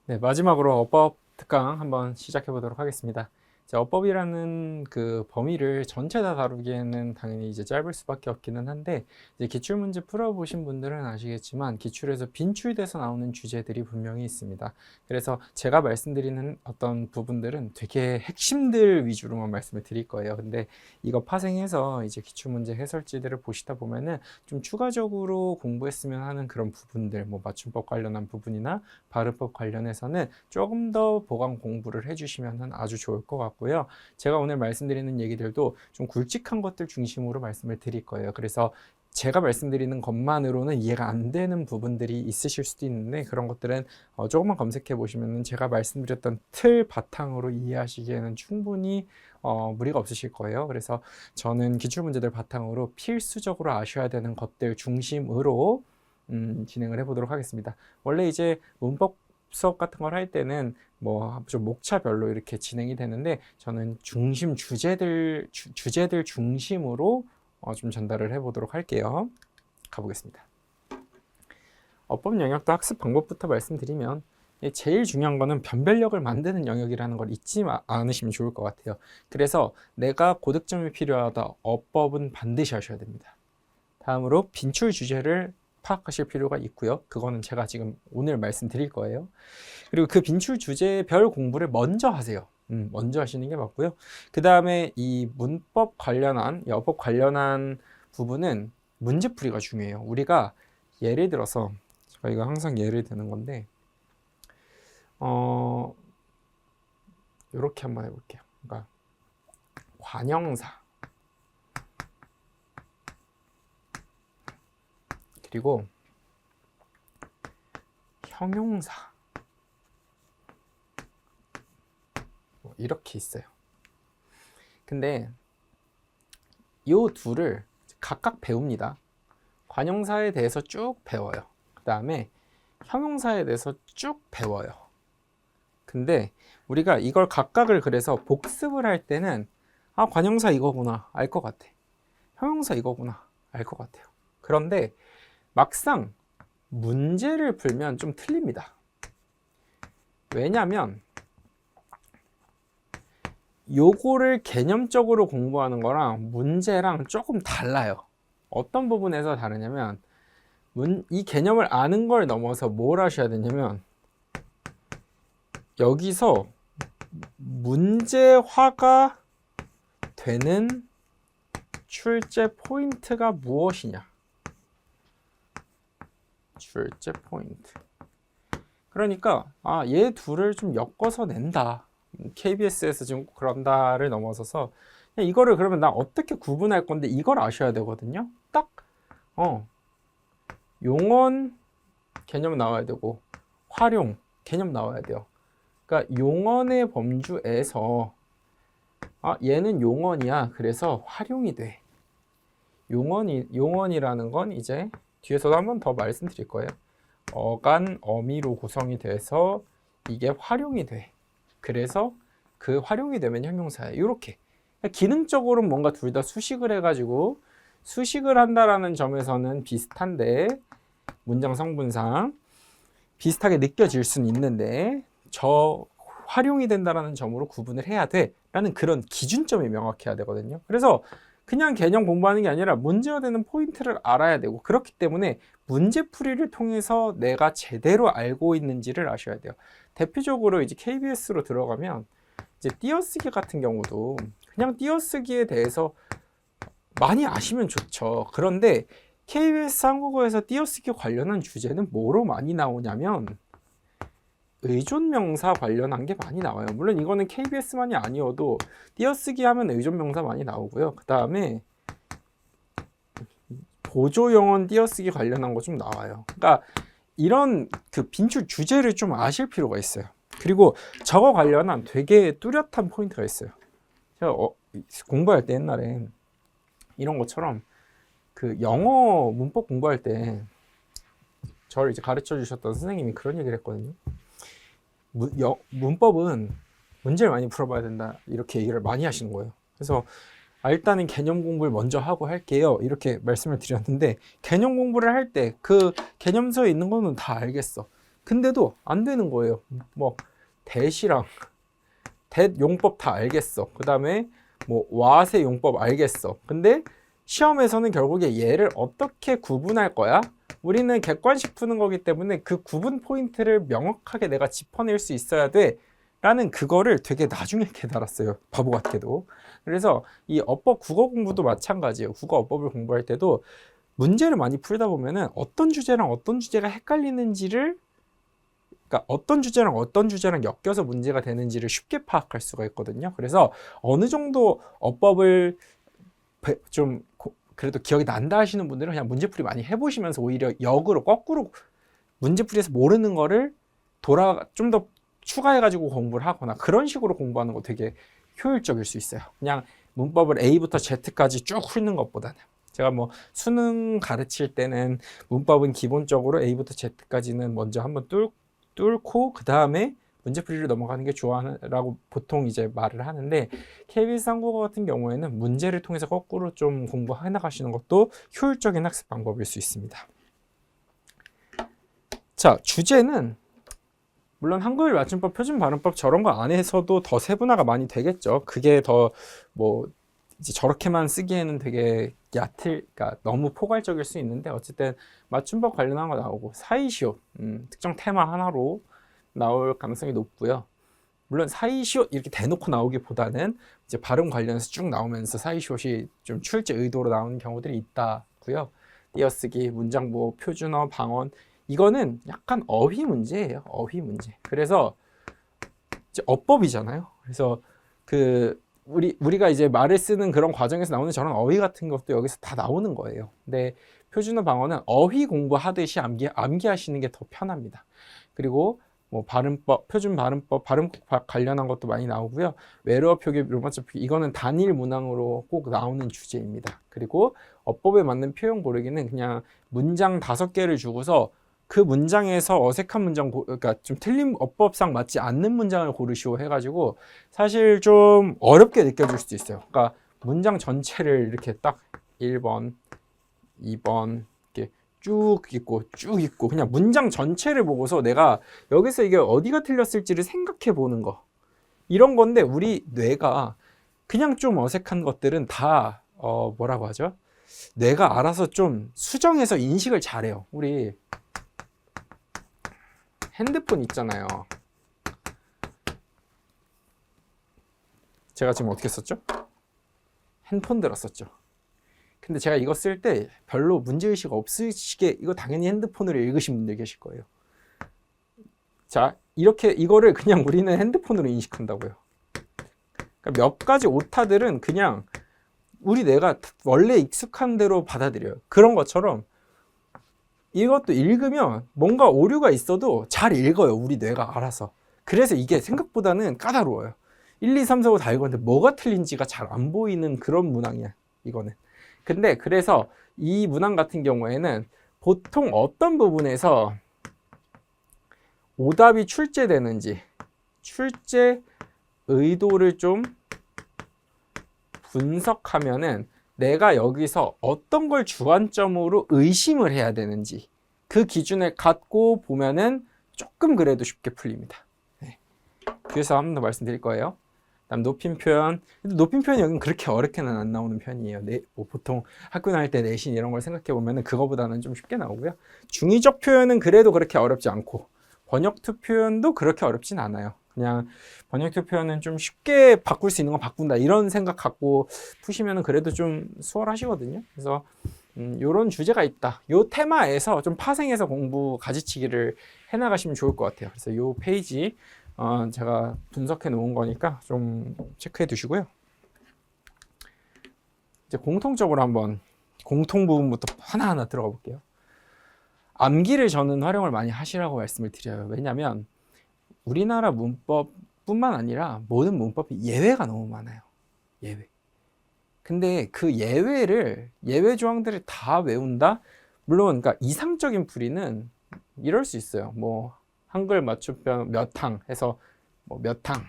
네, 마지막으로 어법 특강 한번 시작해 보도록 하겠습니다. 자, 어법이라는 그 범위를 전체 다 다루기에는 당연히 이제 짧을 수밖에 없기는 한데, 이제 기출문제 풀어보신 분들은 아시겠지만 기출에서 빈출돼서 나오는 주제들이 분명히 있습니다. 그래서 제가 말씀드리는 어떤 부분들은 되게 핵심들 위주로만 말씀을 드릴 거예요. 근데 이거 파생해서 이제 기출문제 해설지들을 보시다 보면은 좀 추가적으로 공부했으면 하는 그런 부분들, 뭐 맞춤법 관련한 부분이나 발음법 관련해서는 조금 더 보강 공부를 해주시면 아주 좋을 것 같고요. 제가 오늘 말씀드리는 얘기들도 좀 굵직한 것들 중심으로 말씀을 드릴 거예요. 그래서 제가 말씀드리는 것만으로는 이해가 안 되는 부분들이 있으실 수도 있는데, 그런 것들은 조금만 검색해 보시면 제가 말씀드렸던 틀 바탕으로 이해하시기에는 충분히 무리가 없으실 거예요. 그래서 저는 기출문제들 바탕으로 필수적으로 아셔야 되는 것들 중심으로 진행을 해보도록 하겠습니다. 원래 이제 문법 수업 같은 걸 할 때는 뭐 좀 목차별로 이렇게 진행이 되는데, 저는 중심 주제들 중심으로 좀 전달을 해보도록 할게요. 가보겠습니다. 어법 영역도 학습 방법부터 말씀드리면, 제일 중요한 거는 변별력을 만드는 영역이라는 걸 잊지 않으시면 좋을 것 같아요. 그래서 내가 고득점이 필요하다, 어법은 반드시 하셔야 됩니다. 다음으로 빈출 주제를 파악하실 필요가 있고요. 그거는 제가 지금 오늘 말씀드릴 거예요. 그리고 그 빈출 주제별 공부를 먼저 하세요. 먼저 하시는 게 맞고요. 그 다음에 이 문법 관련한, 어법 관련한 부분은 문제풀이가 중요해요. 우리가 예를 들어서, 저희가 항상 예를 드는 건데, 이렇게 한번 해볼게요. 그러니까 관형사, 그리고 형용사, 이렇게 있어요. 근데 이 둘을 각각 배웁니다. 관형사에 대해서 쭉 배워요. 그 다음에 형용사에 대해서 쭉 배워요. 근데 우리가 이걸 각각을 그래서 복습을 할 때는 관형사 이거구나 알 것 같아. 형용사 이거구나 알 것 같아요. 그런데 막상 문제를 풀면 좀 틀립니다. 왜냐면 요거를 개념적으로 공부하는 거랑 문제랑 조금 달라요. 어떤 부분에서 다르냐면, 이 개념을 아는 걸 넘어서 뭘 하셔야 되냐면, 여기서 문제화가 되는 출제 포인트가 무엇이냐. 출제 포인트. 그러니까 얘 둘을 좀 엮어서 낸다. KBS에서 지금 그런다를 넘어서서 그냥 이거를 그러면 나 어떻게 구분할 건데 이걸 아셔야 되거든요. 딱 용언 개념 나와야 되고 활용 개념 나와야 돼요. 그러니까 용언의 범주에서 얘는 용언이야. 그래서 활용이 돼. 용언이라는 건 이제 뒤에서도 한 번 더 말씀드릴 거예요. 어간, 어미로 구성이 돼서 이게 활용이 돼. 그래서 그 활용이 되면 형용사야. 이렇게 기능적으로는 뭔가 둘 다 수식을 해가지고 수식을 한다라는 점에서는 비슷한데, 문장 성분상 비슷하게 느껴질 수는 있는데, 저 활용이 된다라는 점으로 구분을 해야 돼 라는 그런 기준점이 명확해야 되거든요. 그래서 그냥 개념 공부하는 게 아니라 문제가 되는 포인트를 알아야 되고, 그렇기 때문에 문제풀이를 통해서 내가 제대로 알고 있는지를 아셔야 돼요. 대표적으로 이제 KBS로 들어가면 이제 띄어쓰기 같은 경우도 그냥 띄어쓰기에 대해서 많이 아시면 좋죠. 그런데 KBS 한국어에서 띄어쓰기 관련한 주제는 뭐로 많이 나오냐면 의존명사 관련한 게 많이 나와요. 물론 이거는 KBS만이 아니어도 띄어쓰기 하면 의존명사 많이 나오고요. 그 다음에 보조영언 띄어쓰기 관련한 거 좀 나와요. 그러니까 이런 그 빈출 주제를 좀 아실 필요가 있어요. 그리고 저거 관련한 되게 뚜렷한 포인트가 있어요. 제가 공부할 때 옛날에 이런 것처럼 그 영어 문법 공부할 때 저를 이제 가르쳐 주셨던 선생님이 그런 얘기를 했거든요. 문법은 문제를 많이 풀어봐야 된다, 이렇게 얘기를 많이 하시는 거예요. 그래서 일단은 개념 공부를 먼저 하고 할게요, 이렇게 말씀을 드렸는데, 개념 공부를 할 때 그 개념서에 있는 거는 다 알겠어. 근데도 안 되는 거예요. 뭐 대시랑 대 용법 다 알겠어. 그 다음에 뭐 와세 용법 알겠어. 근데 시험에서는 결국에 얘를 어떻게 구분할 거야? 우리는 객관식 푸는 거기 때문에 그 구분 포인트를 명확하게 내가 짚어낼 수 있어야 돼 라는 그거를 되게 나중에 깨달았어요. 바보 같게도. 그래서 이 어법 국어 공부도 마찬가지예요. 국어 어법을 공부할 때도 문제를 많이 풀다 보면은 어떤 주제랑 어떤 주제가 헷갈리는지를, 그러니까 어떤 주제랑 어떤 주제랑 엮여서 문제가 되는지를 쉽게 파악할 수가 있거든요. 그래서 어느 정도 어법을 좀 그래도 기억이 난다 하시는 분들은 그냥 문제풀이 많이 해보시면서 오히려 역으로 거꾸로 문제풀이에서 모르는 거를 좀 더 추가해가지고 공부를 하거나 그런 식으로 공부하는 거 되게 효율적일 수 있어요. 그냥 문법을 A부터 Z까지 쭉 훑는 것보다는. 제가 뭐 수능 가르칠 때는 문법은 기본적으로 A부터 Z까지는 먼저 한번 뚫고 그 다음에 문제풀이를 넘어가는 게 좋아라고 보통 이제 말을 하는데, KBS 한국어 같은 경우에는 문제를 통해서 거꾸로 좀 공부해 나가시는 것도 효율적인 학습 방법일 수 있습니다. 자, 주제는 물론 한글 맞춤법, 표준 발음법 저런 거 안에서도 더 세분화가 많이 되겠죠. 그게 더 뭐 이제 저렇게만 쓰기에는 되게 그러니까 너무 포괄적일 수 있는데, 어쨌든 맞춤법 관련한 거 나오고 사이시옷, 특정 테마 하나로 나올 가능성이 높고요. 물론 사이시옷 이렇게 대놓고 나오기보다는 이제 발음 관련해서 쭉 나오면서 사이시옷이 좀 출제 의도로 나오는 경우들이 있다고요. 띄어쓰기, 문장보, 표준어, 방언, 이거는 약간 어휘 문제예요. 어휘 문제. 그래서 이제 어법이잖아요. 그래서 그 우리가 이제 말을 쓰는 그런 과정에서 나오는 저런 어휘 같은 것도 여기서 다 나오는 거예요. 근데 표준어, 방언은 어휘 공부하듯이 암기하시는 게 더 편합니다. 그리고 뭐 발음법, 표준 발음법, 발음 관련한 것도 많이 나오고요. 외래어 표기, 로마자 표기, 이거는 단일 문항으로 꼭 나오는 주제입니다. 그리고 어법에 맞는 표현 고르기는 그냥 문장 5개를 주고서 그 문장에서 어색한 문장, 그러니까 좀 틀린, 어법상 맞지 않는 문장을 고르시오 해가지고 사실 좀 어렵게 느껴질 수도 있어요. 그러니까 문장 전체를 이렇게 딱 1번, 2번 이렇게 쭉 있고 그냥 문장 전체를 보고서 내가 여기서 이게 어디가 틀렸을지를 생각해 보는 거, 이런 건데 우리 뇌가 그냥 좀 어색한 것들은 다 뭐라고 하죠? 뇌가 알아서 좀 수정해서 인식을 잘해요. 우리 핸드폰 있잖아요. 제가 지금 어떻게 썼죠? 핸폰 들었었죠. 근데 제가 이거 쓸 때 별로 문제의식 없으시게, 이거 당연히 핸드폰으로 읽으신 분들 계실 거예요. 자, 이렇게 이거를 그냥 우리는 핸드폰으로 인식한다고요. 그러니까 몇 가지 오타들은 그냥 우리 뇌가 원래 익숙한 대로 받아들여요. 그런 것처럼 이것도 읽으면 뭔가 오류가 있어도 잘 읽어요. 우리 뇌가 알아서. 그래서 이게 생각보다는 까다로워요. 1, 2, 3, 4, 5 다 읽었는데 뭐가 틀린지가 잘 안 보이는 그런 문항이야, 이거는. 근데 그래서 이 문항 같은 경우에는 보통 어떤 부분에서 오답이 출제되는지, 출제 의도를 좀 분석하면은 내가 여기서 어떤 걸 주안점으로 의심을 해야 되는지 그 기준을 갖고 보면은 조금 그래도 쉽게 풀립니다. 네. 그래서 한 번 더 말씀드릴 거예요. 다음 높임 표현. 높임 표현이 여기는 그렇게 어렵게는 안 나오는 편이에요. 뭐 보통 학교 다닐 때 내신 이런 걸 생각해 보면은 그거보다는 좀 쉽게 나오고요. 중의적 표현은 그래도 그렇게 어렵지 않고, 번역투 표현도 그렇게 어렵진 않아요. 그냥 번역투 표현은 좀 쉽게 바꿀 수 있는 거 바꾼다, 이런 생각 갖고 푸시면 그래도 좀 수월하시거든요. 그래서 요런 주제가 있다, 요 테마에서 좀 파생해서 공부 가지치기를 해나가시면 좋을 것 같아요. 그래서 요 페이지 제가 분석해 놓은 거니까 좀 체크해 두시고요. 이제 공통적으로 한번 공통 부분부터 하나하나 들어가 볼게요. 암기를 저는 활용을 많이 하시라고 말씀을 드려요. 왜냐하면 우리나라 문법뿐만 아니라 모든 문법이 예외가 너무 많아요. 예외. 근데 그 예외 조항들을 다 외운다? 물론 그러니까 이상적인 풀이는 이럴 수 있어요. 뭐 한글 맞춤편 몇 항 해서 뭐 몇 항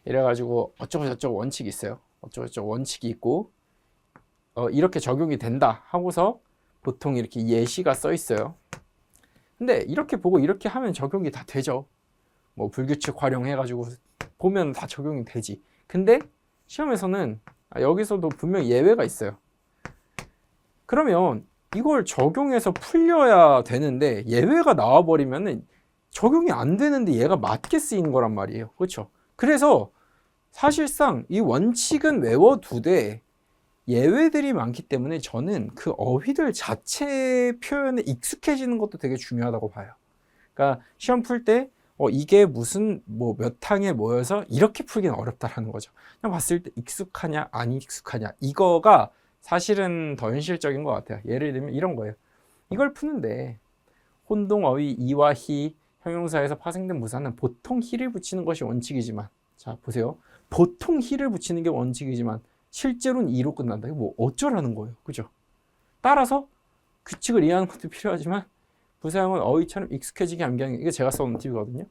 이래가지고 어쩌고저쩌고 원칙이 있어요. 어쩌고저쩌고 원칙이 있고 이렇게 적용이 된다 하고서 보통 이렇게 예시가 써 있어요. 근데 이렇게 보고 이렇게 하면 적용이 다 되죠. 뭐 불규칙 활용해가지고 보면 다 적용이 되지. 근데 시험에서는 여기서도 분명히 예외가 있어요. 그러면 이걸 적용해서 풀려야 되는데 예외가 나와버리면은 적용이 안 되는데 얘가 맞게 쓰이는 거란 말이에요. 그렇죠? 그래서 사실상 이 원칙은 외워두되 예외들이 많기 때문에 저는 그 어휘들 자체 표현에 익숙해지는 것도 되게 중요하다고 봐요. 그러니까 시험 풀 때 이게 무슨 뭐 몇 항에 모여서 이렇게 풀기는 어렵다라는 거죠. 그냥 봤을 때 익숙하냐 안 익숙하냐 이거가 사실은 더 현실적인 것 같아요. 예를 들면 이런 거예요. 이걸 푸는데 혼동어휘 이와 히 형용사에서 파생된 부사는 보통 히를 붙이는 것이 원칙이지만, 자 보세요. 보통 히를 붙이는 게 원칙이지만 실제로는 이로 끝난다. 이거 뭐 어쩌라는 거예요. 그죠? 따라서 규칙을 이해하는 것도 필요하지만 부사형은 어휘처럼 익숙해지게 암기하는 게, 이게 제가 써놓은 팁이거든요.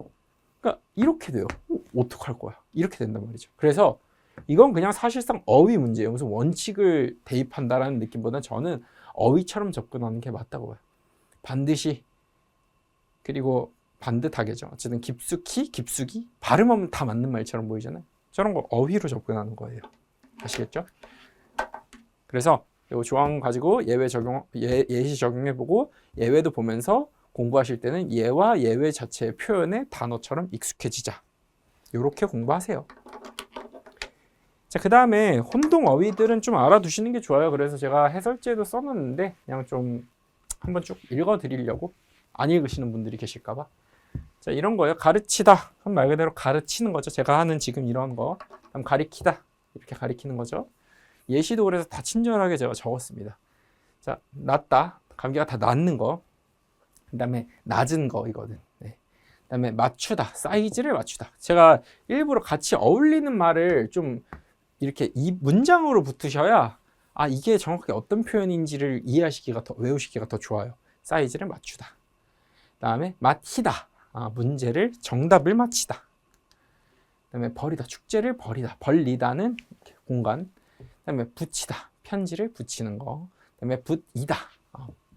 그러니까 이렇게 돼요. 어떡할 거야? 이렇게 된단 말이죠. 그래서 이건 그냥 사실상 어휘 문제예요. 무슨 원칙을 대입한다라는 느낌보다 저는 어휘처럼 접근하는 게 맞다고 봐요. 반드시, 그리고 반듯하게죠. 어쨌든 깊숙이, 깊숙이, 발음하면 다 맞는 말처럼 보이잖아요. 저런 거 어휘로 접근하는 거예요. 아시겠죠? 그래서 이 조항 가지고 예외 적용, 예시 적용해보고 예외도 보면서 공부하실 때는 예와 예외 자체의 표현에 단어처럼 익숙해지자. 이렇게 공부하세요. 자, 그 다음에 혼동 어휘들은 좀 알아두시는 게 좋아요. 그래서 제가 해설지에도 써놨는데 그냥 좀 한번 쭉 읽어드리려고, 안 읽으시는 분들이 계실까봐. 자, 이런 거예요. 가르치다. 말 그대로 가르치는 거죠. 제가 하는 지금 이런 거. 그럼 가리키다. 이렇게 가리키는 거죠. 예시도 그래서 다 친절하게 제가 적었습니다. 자, 낮다. 감기가 다 낫는 거. 그 다음에 낮은 거이거든. 네. 그 다음에 맞추다. 사이즈를 맞추다. 제가 일부러 같이 어울리는 말을 좀 이렇게 이 문장으로 붙으셔야 이게 정확하게 어떤 표현인지를 이해하시기가 더, 외우시기가 더 좋아요. 사이즈를 맞추다. 그 다음에 맞히다. 문제를, 정답을 맞히다. 그 다음에 버리다. 축제를 버리다. 벌리다는 공간. 그 다음에 붙이다. 편지를 붙이는 거. 그 다음에 붙이다.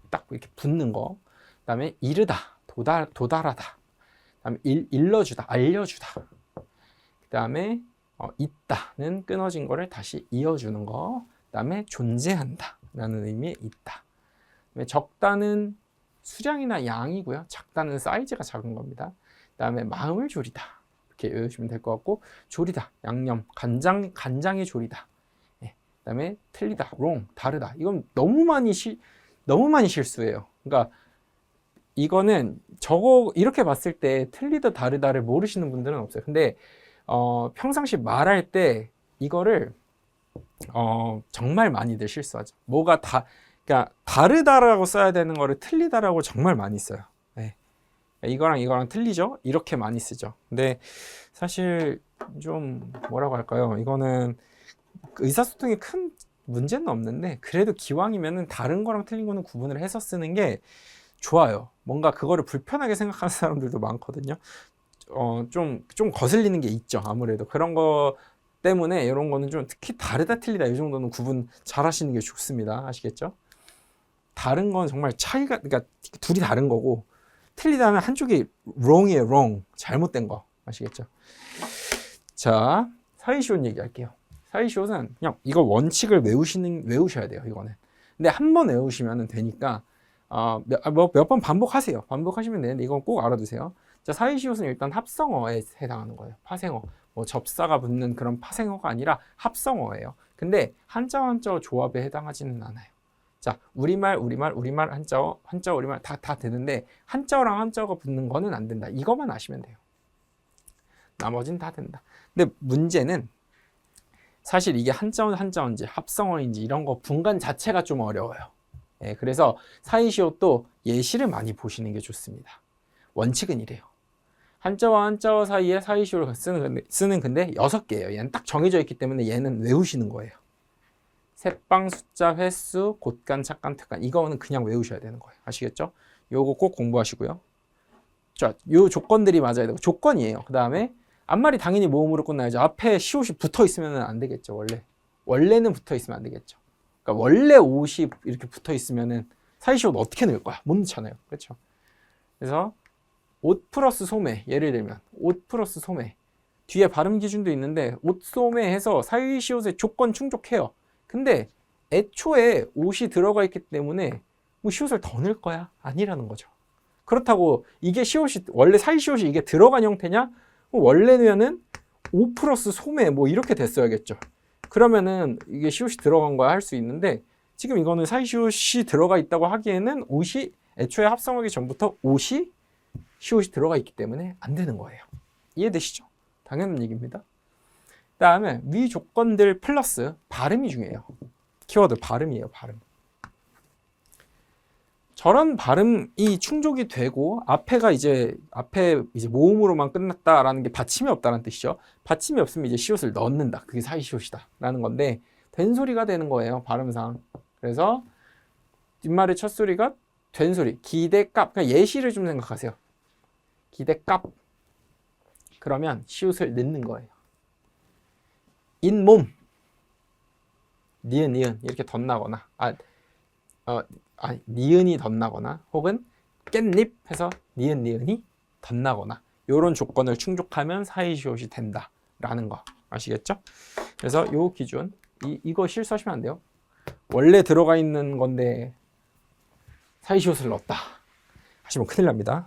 딱 이렇게 붙는 거. 그 다음에 이르다. 도달하다. 그 다음에 일러주다. 알려주다. 그 다음에 있다는 끊어진 거를 다시 이어주는 거. 그 다음에 존재한다 라는 의미의 있다. 그 다음에 적다는 수량이나 양이고요. 작다는 사이즈가 작은 겁니다. 그 다음에 마음을 졸이다. 이렇게 외우시면 될 것 같고, 졸이다. 양념, 간장에 졸이다. 네. 그 다음에 틀리다. wrong, 다르다. 이건 너무 많이 실수해요. 그러니까 이거는 이렇게 봤을 때 틀리다, 다르다를 모르시는 분들은 없어요. 근데 평상시 말할 때 이거를 정말 많이들 실수하죠. 그러니까 다르다라고 써야 되는 거를 틀리다라고 정말 많이 써요. 네. 이거랑 틀리죠? 이렇게 많이 쓰죠. 근데 사실 좀 뭐라고 할까요? 이거는 의사소통에 큰 문제는 없는데 그래도 기왕이면은 다른 거랑 틀린 거는 구분을 해서 쓰는 게 좋아요. 뭔가 그거를 불편하게 생각하는 사람들도 많거든요. 좀 거슬리는 게 있죠. 아무래도 그런 거 때문에 이런 거는 좀 특히 다르다 틀리다 이 정도는 구분 잘 하시는 게 좋습니다. 아시겠죠? 다른 건 정말 그러니까 둘이 다른 거고, 틀리다는 한쪽이 wrong이에요. wrong. 잘못된 거. 아시겠죠? 자, 사이시옷 얘기할게요. 사이시옷은 그냥 이거 원칙을 외우셔야 돼요. 이거는. 근데 한 번 외우시면 되니까 몇 번 반복하세요. 반복하시면 되는데 이건 꼭 알아두세요. 자, 사이시옷은 일단 합성어에 해당하는 거예요. 파생어. 뭐 접사가 붙는 그런 파생어가 아니라 합성어예요. 근데 한자어 조합에 해당하지는 않아요. 자, 우리말, 한자어, 우리말 다 되는데 한자어랑 한자어가 붙는 거는 안 된다. 이것만 아시면 돼요. 나머지는 다 된다. 근데 문제는 사실 이게 한자어인지 합성어인지 이런 거 분간 자체가 좀 어려워요. 예, 그래서 사이시옷도 예시를 많이 보시는 게 좋습니다. 원칙은 이래요. 한자와 한자어 사이에 사이시옷을 쓰는 근데 6개예요. 얘는 딱 정해져 있기 때문에 얘는 외우시는 거예요. 새빵, 숫자, 횟수, 곳간, 착간, 특간. 이거는 그냥 외우셔야 되는 거예요. 아시겠죠? 요거 꼭 공부하시고요. 자, 요 조건들이 맞아야 되고, 조건이에요. 그 다음에 앞말이 당연히 모음으로 끝나야죠. 앞에 시옷이 붙어 있으면 안 되겠죠. 원래는 붙어 있으면 안 되겠죠. 그러니까 원래 옷이 이렇게 붙어 있으면은 사이시옷 어떻게 넣을 거야? 못 넣잖아요. 그렇죠? 그래서 옷 플러스 소매, 예를 들면 옷 플러스 소매, 뒤에 발음 기준도 있는데 옷 소매해서 사이시옷의 조건 충족해요. 근데 애초에 옷이 들어가 있기 때문에 뭐 시옷을 더 넣을 거야? 아니라는 거죠. 그렇다고 이게 시옷이 원래 사이시옷이 이게 들어간 형태냐? 원래면은 옷 플러스 소매 뭐 이렇게 됐어야겠죠. 그러면은 이게 시옷이 들어간 거야 할 수 있는데 지금 이거는 사이시옷이 들어가 있다고 하기에는 옷이 애초에 합성하기 전부터 옷이 시옷이 들어가 있기 때문에 안 되는 거예요. 이해되시죠? 당연한 얘기입니다. 그다음에 위 조건들 플러스 발음이 중요해요. 키워드 발음이에요. 발음. 저런 발음이 충족이 되고 앞에 이제 모음으로만 끝났다라는 게 받침이 없다는 뜻이죠. 받침이 없으면 이제 시옷을 넣는다. 그게 사이시옷이다라는 건데 된소리가 되는 거예요. 발음상. 그래서 뒷말의 첫 소리가 된소리. 기대값. 그러니까 예시를 좀 생각하세요. 기대값. 그러면 시옷을 넣는 거예요. 잇몸. 니은 이렇게 덧나거나 니은이 덧나거나 혹은 깻잎 해서 니은이 덧나거나 이런 조건을 충족하면 사이시옷이 된다라는 거 아시겠죠? 그래서 요 기준 이거 실수하시면 안 돼요. 원래 들어가 있는 건데 사이시옷을 넣었다 하시면 큰일 납니다.